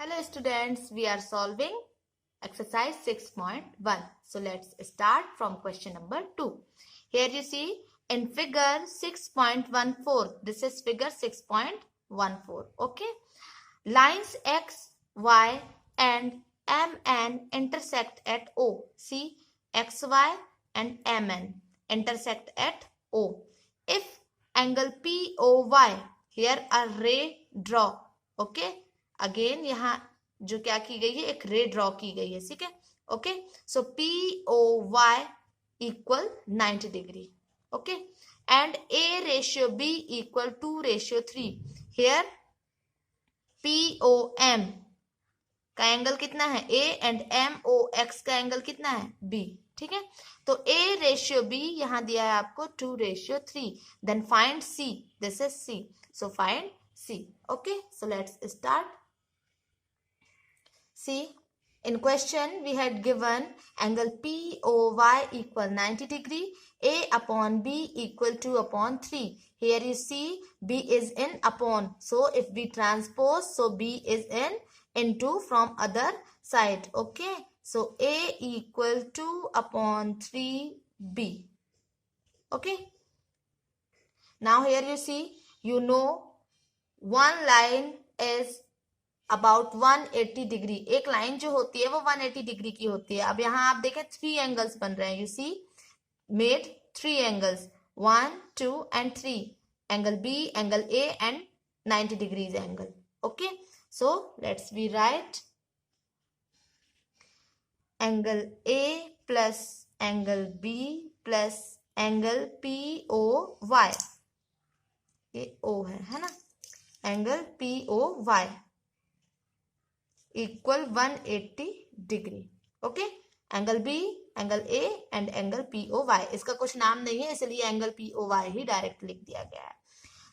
Hello students, we are solving exercise 6.1. So let's start from question number 2. Here you see in figure 6.14. This is figure 6.14. Okay. Lines X, Y and MN intersect at O. See XY and MN intersect at O. If angle POY, here a ray draw. Okay. Again यहाँ जो क्या की गई है, एक ray draw की गई है. ठीक है. Okay. So POY equal 90 degree. Okay. And A/B equal 2/3. Here POM का एंगल कितना है A एंड MOX का एंगल कितना है B. ठीक है. तो A/B यहां दिया है आपको 2/3. Then find C. This is C. So find C. Okay. So let's start. See, in question we had given angle POY equal 90 degree, A upon B equal 2/3. Here you see B is in upon. So if we transpose, so B is in into from other side. Okay. So A equal 2/3B. Okay. Now here you see, you know one line is about 180 degree. एक line जो होती है वो 180 degree की होती है. अब यहाँ आप देखें 3 एंगल्स बन रहे हैं. You see made 3 angles 1, 2 and 3. Angle B, angle A and 90 degrees angle. Okay. So let's we write angle A plus angle B plus angle POY. ये O है ना. Angle POY equal 180 degree. Okay. Angle B, angle A and angle POY. इसका कुछ नाम नहीं है इसलिए angle POY ही direct लिख दिया गया है.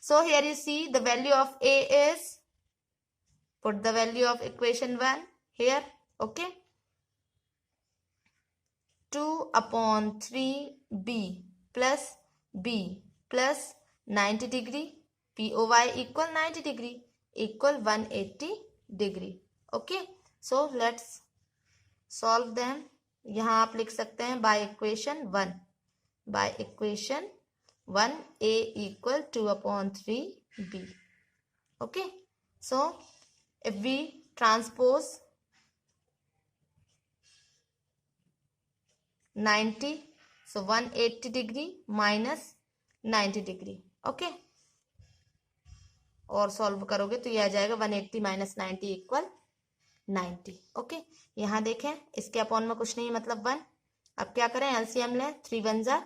So here you see the value of A is, put the value of equation 1 here. Okay. 2/3B plus B plus 90 degree. POY equal 90 degree equal 180 degree. Okay. So let's solve them. यहां आप लिख सकते हैं by equation 1. By equation 1 A equal 2/3B. Okay. So if we transpose 90, so 180 degree minus 90 degree. Okay. और solve करोगे तो ये आ जाएगा 180 माइनस 90 इक्वल 90. ओके. यहां देखें इसके अपॉन में कुछ नहीं, मतलब 1. अब क्या करें, एलसीएम लें. 3 1 जा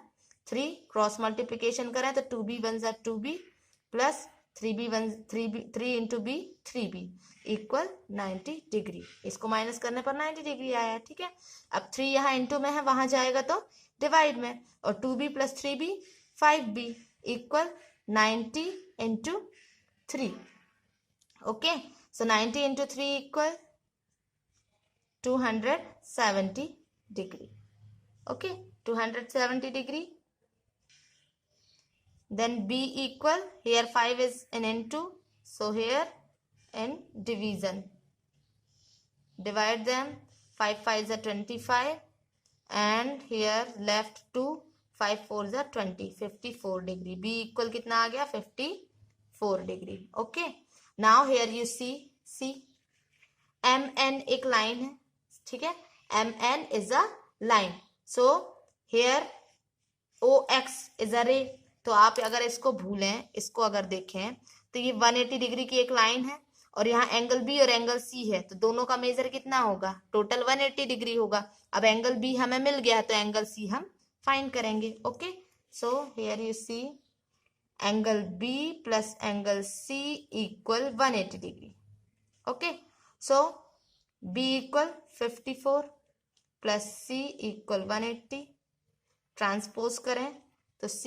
3, क्रॉस मल्टीप्लीकेशन करें तो 2b 1 जा 2b plus 3 into b 3b equal 90 degree. इसको माइनस करने पर 90 डिग्री आया. ठीक है. अब 3 यहाँ इंटू में है, वहां जाएगा तो डिवाइड में, और 2b plus 3b 5b equal 90 into 3. Okay. So 90 into 3 equal 270 degree. Okay. 270 degree. Then B equal, here 5 is in into, so here in division. Divide them. 5 5s are 25 and here left 2. 5 4s are 20. 54 degree. B equal कितना आ गया, 54 degree. Okay. Now here you see MN एक line है. ठीक है. MN is a line. So here OX is a ray. तो आप अगर इसको भूलें, इसको अगर देखें तो ये 180 डिग्री की एक लाइन है और यहाँ एंगल B और एंगल C है, तो दोनों का मेजर कितना होगा, टोटल 180 डिग्री होगा. अब एंगल B हमें मिल गया तो एंगल C हम फाइंड करेंगे. Okay. So here you see angle B plus angle C equal 180 degree. Okay. So B equal 54 plus C equal 180. Transpose करें तो C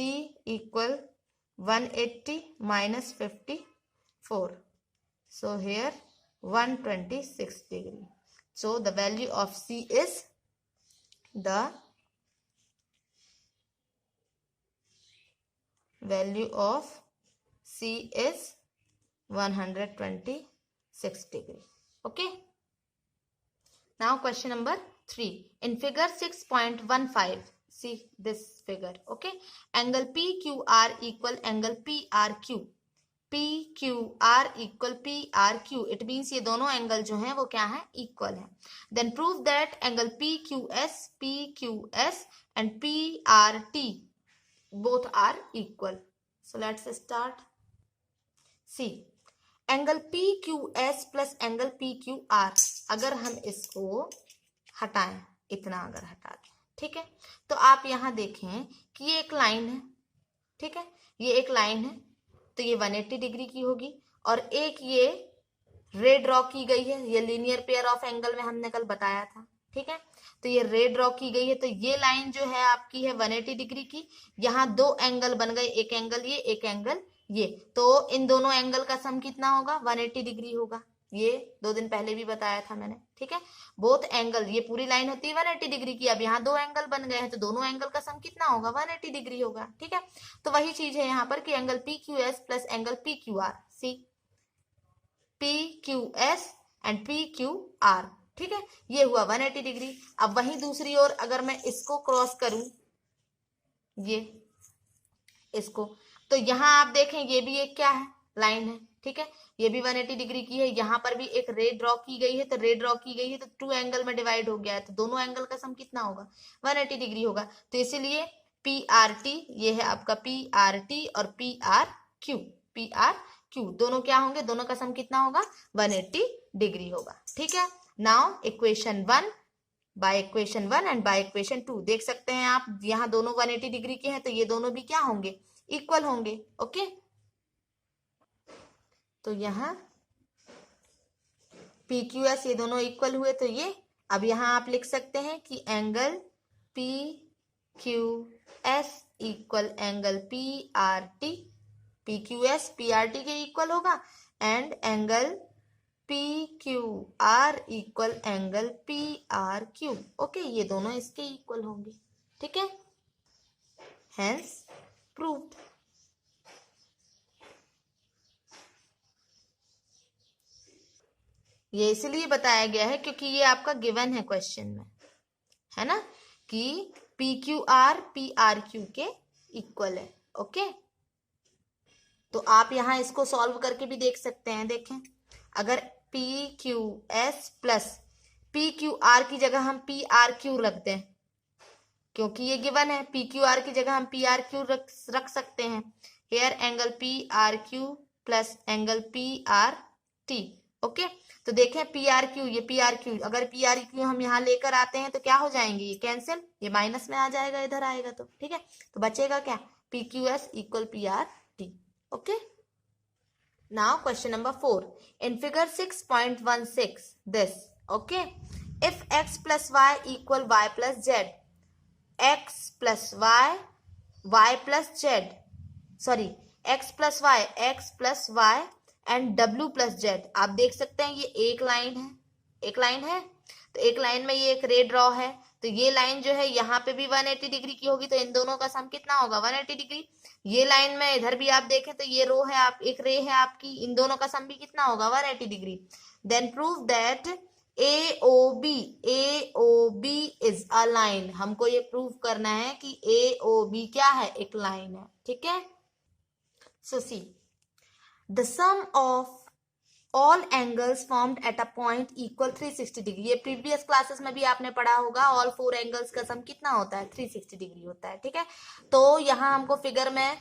equal 180 minus 54. So here 126 degree. So the value of C is the value of C is 126 degree. Okay. Now question number 3. In figure 6.15, see this figure. Okay. Angle PQR equal angle PRQ. PQR equal PRQ. It means ये दोनों angle जो हैं वो क्या है, equal है. Then prove that angle PQS and PRT both are equal. So let's start. See, angle PQS plus angle PQR, अगर हम इसको हटाएं, इतना अगर हटा दें, ठीक है, तो आप यहां देखें कि ये एक लाइन है. ठीक है, ये एक लाइन है, तो ये 180 डिग्री की होगी. और एक ये रे ड्रॉ की गई है, ये लीनियर पेयर ऑफ एंगल में हमने कल बताया था. ठीक है, तो ये रे ड्रॉ की गई है, तो ये लाइन जो है आपकी है 180 डिग्री की. यहाँ दो एंगल बन गए, एक एंगल ये, एक एंगल ये, तो इन दोनों एंगल का सम कितना होगा, 180 डिग्री होगा. ये 2 दिन पहले भी बताया था मैंने. ठीक है, बोथ एंगल, ये पूरी लाइन होती है 180 डिग्री की. अब यहाँ दो एंगल बन गए हैं, तो दोनों एंगल का सम कितना होगा, 180 डिग्री होगा. ठीक है, तो वही चीज है यहाँ पर कि angle PQS plus angle PQR. See, PQS and PQR. ठीक है, ये हुआ 180 डिग्री. अब वही दूसरी ओर अगर मैं इसको क्रॉस करूं, ये इसको, तो यहां आप देखें ये भी एक क्या है, लाइन है. ठीक है, ये भी 180 डिग्री की है. यहां पर भी एक रे ड्रॉ की गई है, तो रे ड्रॉ की गई है तो 2 एंगल में डिवाइड हो गया है, तो दोनों एंगल का सम कितना होगा, 180 डिग्री होगा. तो इसीलिए PRT, ये है आपका PRT और PRQ दोनों क्या होंगे, दोनों का सम कितना होगा, 180 डिग्री होगा. ठीक है, now equation 1 by equation 1 and by equation 2 देख सकते हैं आप, यहाँ दोनों 180 डिग्री के हैं, तो ये दोनों भी क्या होंगे, इक्वल होंगे. ओके, तो यहाँ PQS ये दोनों इक्वल हुए, तो ये अब यहाँ आप लिख सकते हैं कि angle PQS equal angle PRT, PQS PRT के इक्वल होगा, and angle PQR equal angle PRQ. Okay, ये दोनों इसके इक्वल होंगे. ठीक है, हेंस प्रूव्ड. ये इसलिए बताया गया है क्योंकि ये आपका गिवन है क्वेश्चन में, है ना, कि PQR PRQ के इक्वल है. ओके, तो आप यहां इसको सॉल्व करके भी देख सकते हैं. देखें, अगर PQS प्लस PQR की जगह हम PRQ रख दें, क्योंकि ये गिवन है, PQR की जगह हम PRQ रख सकते हैं. Here angle PRQ plus angle PRT. Okay, तो देखें PRQ, ये PRQ, अगर PRQ हम यहाँ लेकर आते हैं तो क्या हो जाएंगे, ये कैंसिल, ये माइनस में आ जाएगा, इधर आएगा तो. ठीक है, तो बचेगा क्या, PQS equal PRT. Okay, now question number 4. In figure 6.16, this, okay, if x plus y equal y plus z, x plus y, y plus z, sorry, x plus y and w plus z. आप देख सकते हैं ये एक line है, एक line है, तो एक लाइन में ये एक रे ड्रॉ है, तो ये लाइन जो है यहाँ पे भी 180 डिग्री की होगी, तो इन दोनों का सम कितना होगा, 180 डिग्री. ये लाइन में इधर भी आप देखें तो ये रो है, आप एक रे है आपकी, इन दोनों का सम भी कितना होगा, 180 degree. Then prove that AOB is a line. हमको ये प्रूव करना है कि AOB क्या है, एक लाइन है. ठीक है, so see the sum of all angles formed at a point equal 360 degree. ये प्रीवियस क्लासेस में भी आपने पढ़ा होगा, ऑल 4 एंगल्स का सम कितना होता है, 360 डिग्री होता है. ठीक है, तो यहाँ हमको फिगर में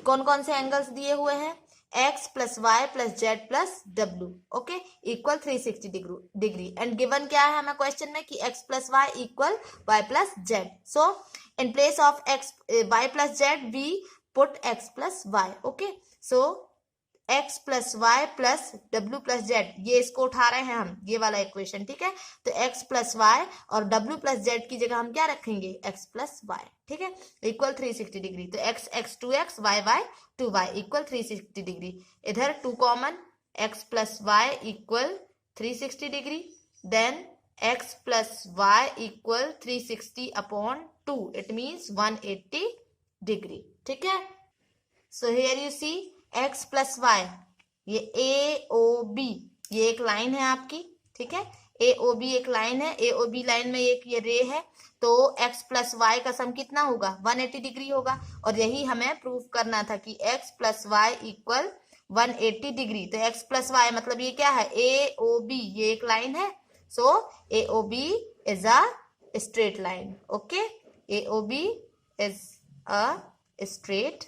कौन कौन से एंगल्स दिए हुए हैं, x plus y plus z plus डब्ल्यू. Okay, equal 360 degree. And given क्या है हमें क्वेश्चन में कि x plus y equal y plus z. So in place of x y plus z we put x plus y. Okay, so x plus y plus डब्ल्यू plus z, ये इसको उठा रहे हैं हम, ये वाला इक्वेशन. ठीक है, तो x प्लस वाई और w प्लस जेड की जगह हम क्या रखेंगे, x प्लस वाई. ठीक है, इक्वल 360 डिग्री. तो x 2x y 2y equal 360 degree. इधर 2 common, x plus y equal 360 degree. Then x plus y equal 360 upon 2, it means 180 degree. ठीक है, so here you see x plus y, ये AOB, ये एक line है आपकी. ठीक है। ए ओ बी एक लाइन है, ए ओ बी लाइन में एक ये रे है, तो x प्लस वाई का सम कितना होगा, 180 डिग्री होगा। और यही हमें प्रूफ करना था कि x plus y equal 180 degree. तो x प्लस वाई मतलब ये क्या है, ए ओ बी, ये एक लाइन है, so A O B is a straight line. Okay, A O B is a straight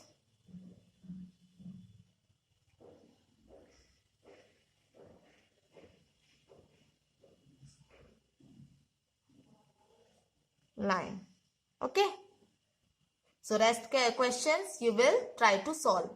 line. Okay, so rest questions you will try to solve.